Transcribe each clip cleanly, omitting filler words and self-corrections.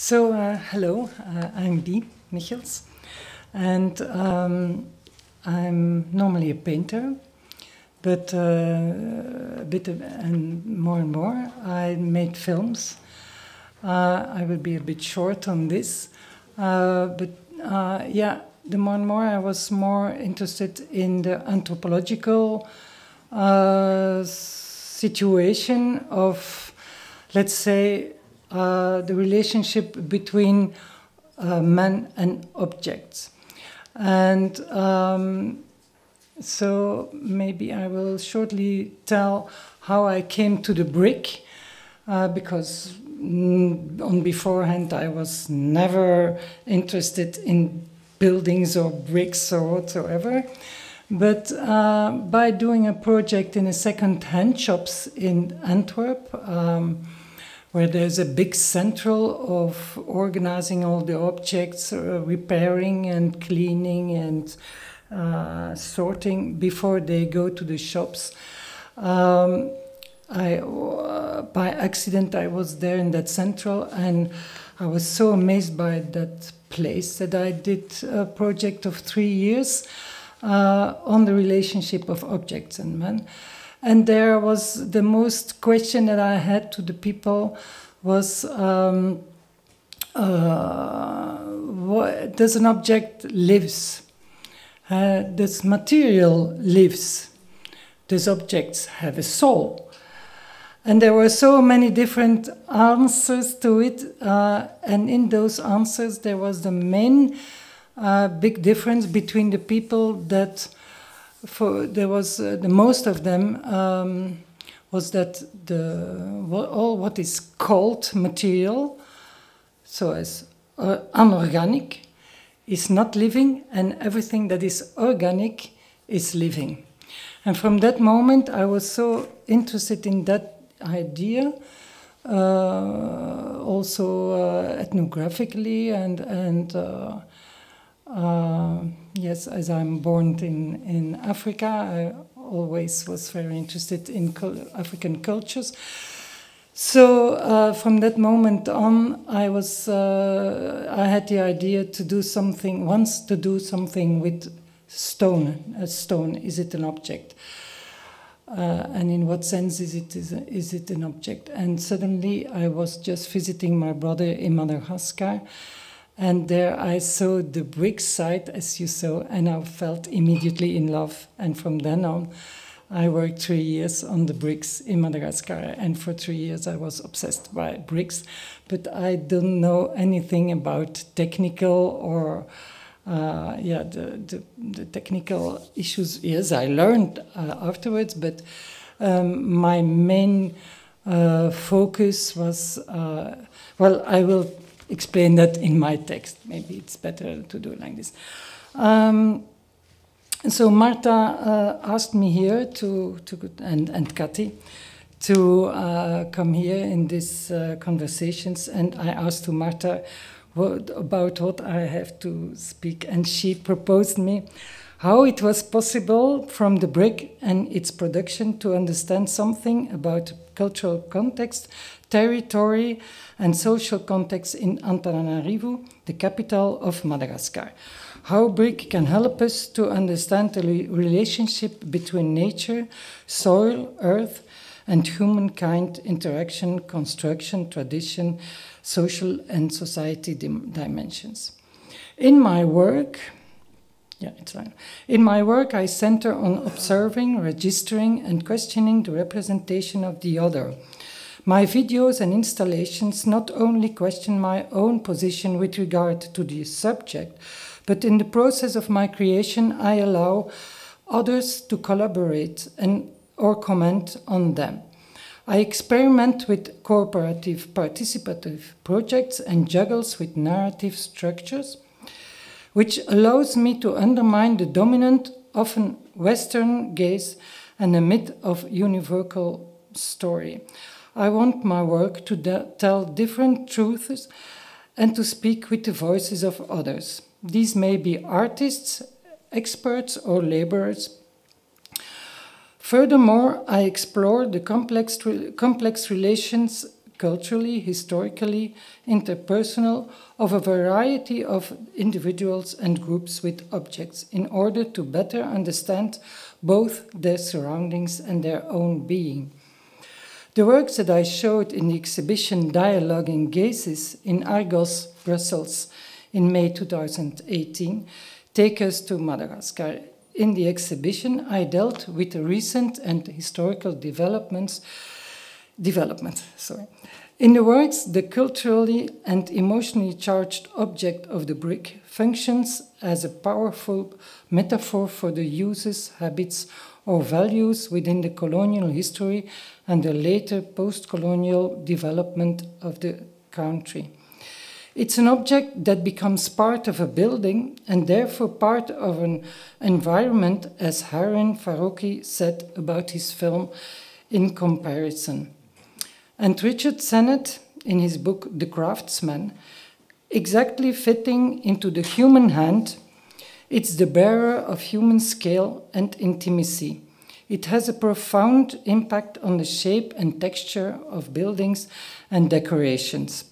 Hello, I'm Michels, and I'm normally a painter, but and more, I made films. I will be a bit short on this, yeah, the more and more I was more interested in the anthropological situation of, let's say, the relationship between man and objects. And so maybe I will shortly tell how I came to the brick, because on beforehand I was never interested in buildings or bricks or whatsoever. But by doing a project in a second-hand shops in Antwerp, where there's a big central of organizing all the objects, repairing and cleaning and sorting before they go to the shops. By accident, I was there in that central, and I was so amazed by that place that I did a project of 3 years on the relationship of objects and man. And there was the most question that I had to the people was, does an object lives? Does material lives? Does objects have a soul? And there were so many different answers to it, and in those answers there was the main big difference between the people that there was the most of them was that all what is called material, so as unorganic, is not living, and everything that is organic is living. And from that moment I was so interested in that idea, also ethnographically and yes, as I'm born in Africa, I always was very interested in African cultures. So from that moment on, I had the idea to do something with stone. A stone, is it an object? And in what sense is it an object? And suddenly I was just visiting my brother in Madagascar, and there I saw the brick site, as you saw, and I felt immediately in love. And from then on, I worked 3 years on the bricks in Madagascar. And for 3 years, I was obsessed by bricks. But I don't know anything about technical or, the technical issues. Yes, I learned afterwards, but my main focus was, well, I will explain that in my text. Maybe it's better to do it like this. So Marta asked me here and Kati to come here in these conversations, and I asked to Marta about what I have to speak, and she proposed me how it was possible from the brick and its production to understand something about cultural context, territory, and social context in Antananarivo, the capital of Madagascar. How brick can help us to understand the relationship between nature, soil, earth, and humankind interaction, construction, tradition, social and society dimensions. In my work, I center on observing, registering, and questioning the representation of the other. My videos and installations not only question my own position with regard to the subject, but in the process of my creation, I allow others to collaborate or comment on them. I experiment with cooperative, participative projects and juggles with narrative structures, which allows me to undermine the dominant, often Western gaze and the myth of univocal story. I want my work to tell different truths and to speak with the voices of others. These may be artists, experts, or laborers. Furthermore, I explore the complex relations culturally, historically, interpersonal, of a variety of individuals and groups with objects in order to better understand both their surroundings and their own being. The works that I showed in the exhibition Dialoguing Gazes in Argos, Brussels in May 2018 take us to Madagascar. In the exhibition, I dealt with the recent and historical development. In the works, the culturally and emotionally charged object of the brick functions as a powerful metaphor for the uses, habits, or values within the colonial history and the later post-colonial development of the country. It's an object that becomes part of a building and therefore part of an environment, as Harun Farooqi said about his film In Comparison. And Richard Sennett, in his book The Craftsman, exactly fitting into the human hand, it's the bearer of human scale and intimacy. It has a profound impact on the shape and texture of buildings and decorations.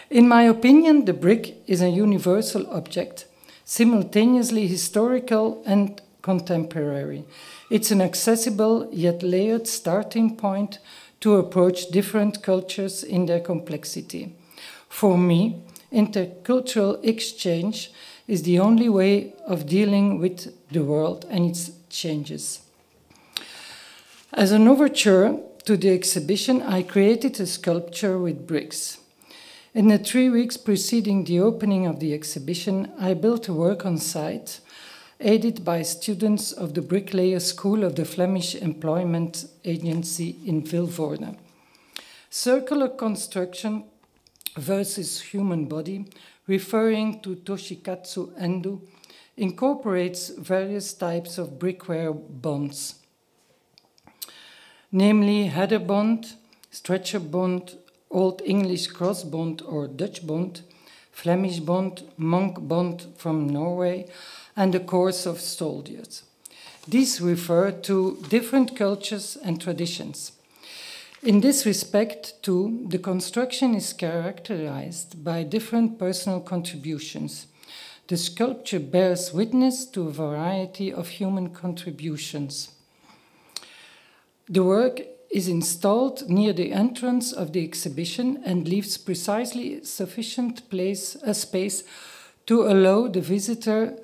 In my opinion, the brick is a universal object, simultaneously historical and contemporary. It's an accessible yet layered starting point to approach different cultures in their complexity. For me, intercultural exchange is the only way of dealing with the world and its changes. As an overture to the exhibition, I created a sculpture with bricks. In the 3 weeks preceding the opening of the exhibition, I built a work on site, aided by students of the Bricklayer School of the Flemish Employment Agency in Vilvoorde. Circular construction versus human body, referring to Toshikatsu Endo, incorporates various types of brickware bonds, namely header bond, stretcher bond, Old English cross bond or Dutch bond, Flemish bond, monk bond from Norway, and the course of soldiers. These refer to different cultures and traditions. In this respect, too, the construction is characterized by different personal contributions. The sculpture bears witness to a variety of human contributions. The work is installed near the entrance of the exhibition and leaves precisely sufficient space to allow the visitor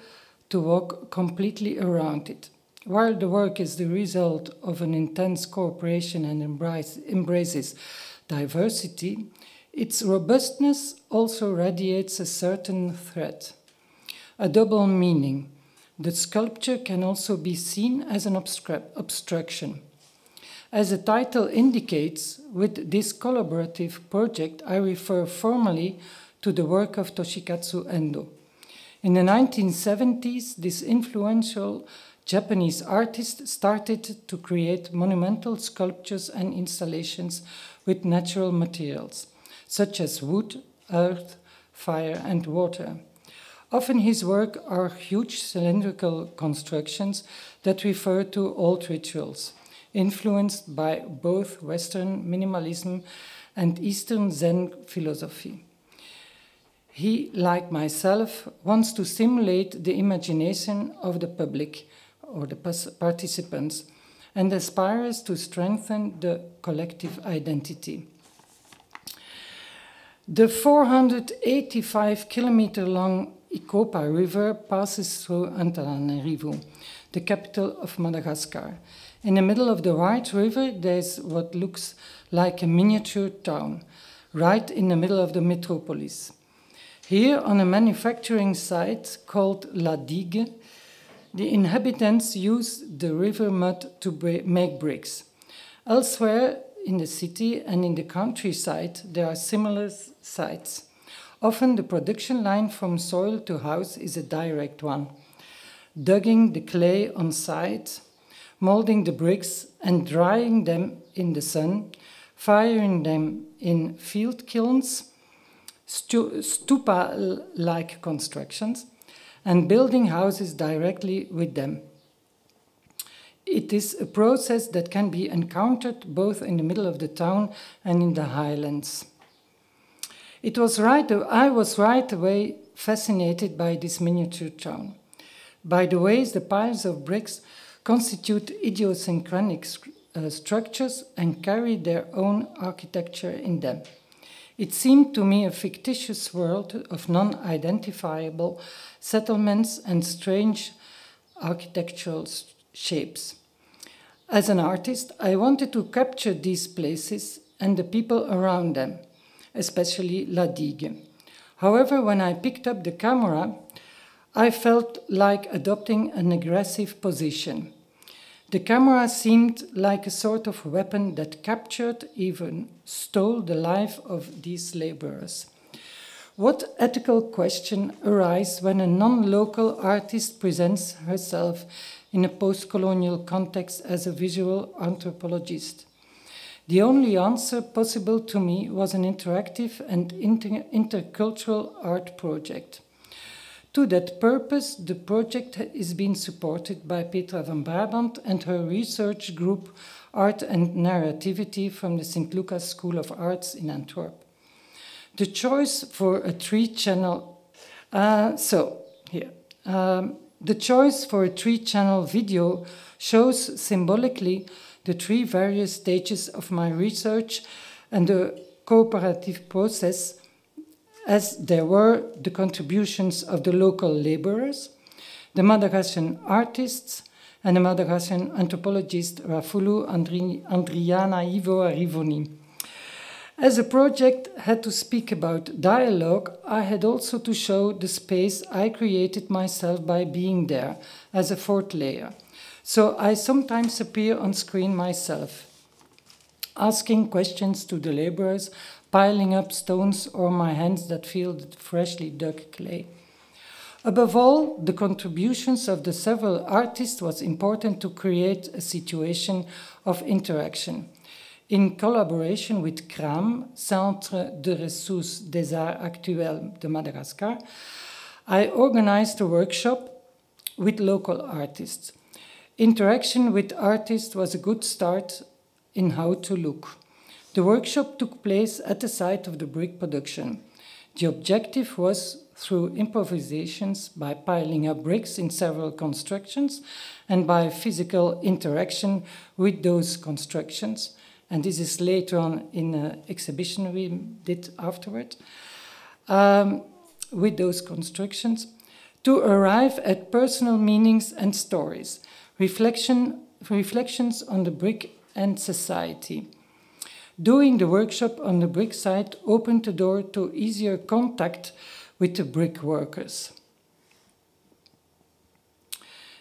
to walk completely around it. While the work is the result of an intense cooperation and embraces diversity, its robustness also radiates a certain threat, a double meaning. The sculpture can also be seen as an obstruction. As the title indicates, with this collaborative project, I refer formally to the work of Toshikatsu Endo. In the 1970s, this influential Japanese artist started to create monumental sculptures and installations with natural materials, such as wood, earth, fire, and water. Often his work are huge cylindrical constructions that refer to old rituals, influenced by both Western minimalism and Eastern Zen philosophy. He, like myself, wants to stimulate the imagination of the public or the participants and aspires to strengthen the collective identity. The 485-kilometer-long Ikopa River passes through Antananarivo, the capital of Madagascar. In the middle of the wide river, there's what looks like a miniature town, right in the middle of the metropolis. Here, on a manufacturing site called La Digue, the inhabitants use the river mud to make bricks. Elsewhere in the city and in the countryside, there are similar sites. Often the production line from soil to house is a direct one. Digging the clay on site, molding the bricks and drying them in the sun, firing them in field kilns, stupa-like constructions, and building houses directly with them. it is a process that can be encountered both in the middle of the town and in the highlands. I was right away fascinated by this miniature town, by the ways the piles of bricks constitute idiosyncratic structures and carry their own architecture in them. It seemed to me a fictitious world of non-identifiable settlements and strange architectural shapes. As an artist, I wanted to capture these places and the people around them, especially La Digue. However, when I picked up the camera, I felt like adopting an aggressive position. The camera seemed like a sort of weapon that captured, even stole the life of these laborers. What ethical question arises when a non-local artist presents herself in a post-colonial context as a visual anthropologist? The only answer possible to me was an interactive and intercultural art project. To that purpose, the project is being supported by Petra van Brabant and her research group Art and Narrativity from the St. Lucas School of Arts in Antwerp. The choice for a three-channel video shows symbolically the three various stages of my research and the cooperative process, as there were the contributions of the local laborers, the Madagascan artists, and the Madagascan anthropologist Rafulu Andriana Ivo Arrivoni. As the project had to speak about dialogue, I had also to show the space I created myself by being there as a fourth layer. So I sometimes appear on screen myself, asking questions to the laborers, piling up stones, or my hands that feel the freshly dug clay. Above all, the contributions of the several artists was important to create a situation of interaction. In collaboration with CRAM, Centre de Ressources des Arts Actuels de Madagascar, I organized a workshop with local artists. Interaction with artists was a good start in how to look. The workshop took place at the site of the brick production. The objective was, through improvisations, by piling up bricks in several constructions and by physical interaction with those constructions, and this is later on in an exhibition we did afterward, with those constructions, to arrive at personal meanings and stories, reflections on the brick and society. Doing the workshop on the brick site opened the door to easier contact with the brick workers.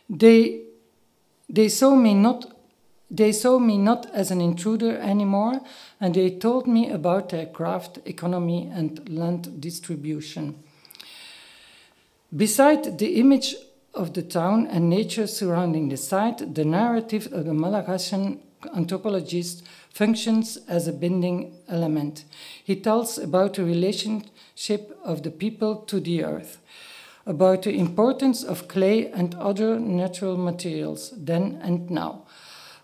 They saw me not as an intruder anymore, and they told me about their craft, economy, and land distribution. Beside the image of the town and nature surrounding the site, the narrative of the Madagascan anthropologist functions as a binding element. He tells about the relationship of the people to the earth, about the importance of clay and other natural materials then and now,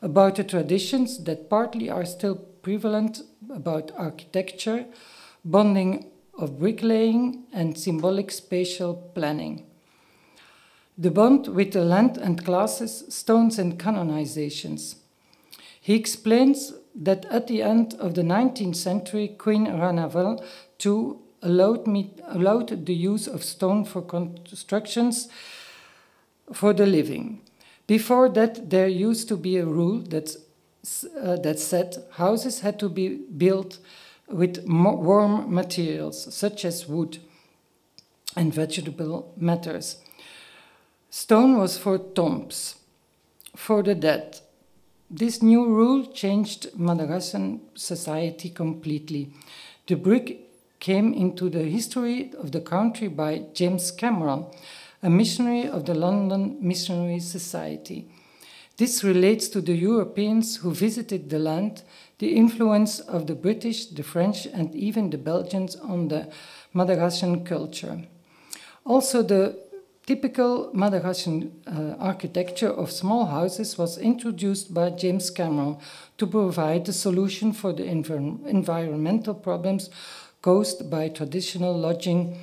about the traditions that partly are still prevalent about architecture, bonding of bricklaying, and symbolic spatial planning. The bond with the land and classes, stones and canonizations. He explains that at the end of the 19th century, Queen Ranavalona II allowed the use of stone for constructions for the living. Before that, there used to be a rule that said houses had to be built with warm materials, such as wood and vegetable matters. Stone was for tombs, for the dead. This new rule changed Madagascan society completely. The brick came into the history of the country by James Cameron, a missionary of the London Missionary Society. This relates to the Europeans who visited the land, the influence of the British, the French, and even the Belgians on the Madagascan culture. Also, the Typical Madagascar architecture of small houses was introduced by James Cameron to provide a solution for the environmental problems caused by traditional lodging,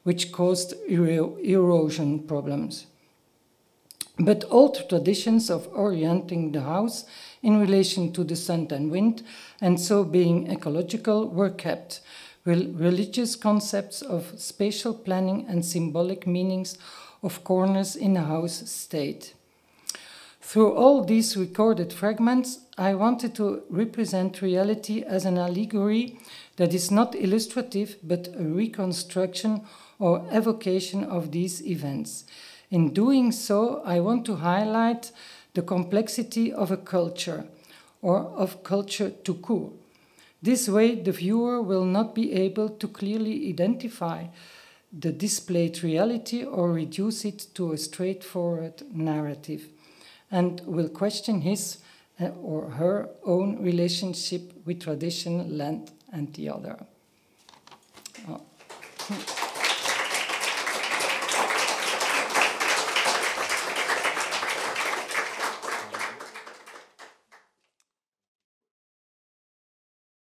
which caused erosion problems. But old traditions of orienting the house in relation to the sun and wind, and so being ecological, were kept, while religious concepts of spatial planning and symbolic meanings of corners in a house stayed. Through all these recorded fragments, I wanted to represent reality as an allegory that is not illustrative, but a reconstruction or evocation of these events. In doing so, I want to highlight the complexity of a culture, or of culture tout court. This way, the viewer will not be able to clearly identify the displayed reality or reduce it to a straightforward narrative, and will question his or her own relationship with tradition, land, and the other. Oh.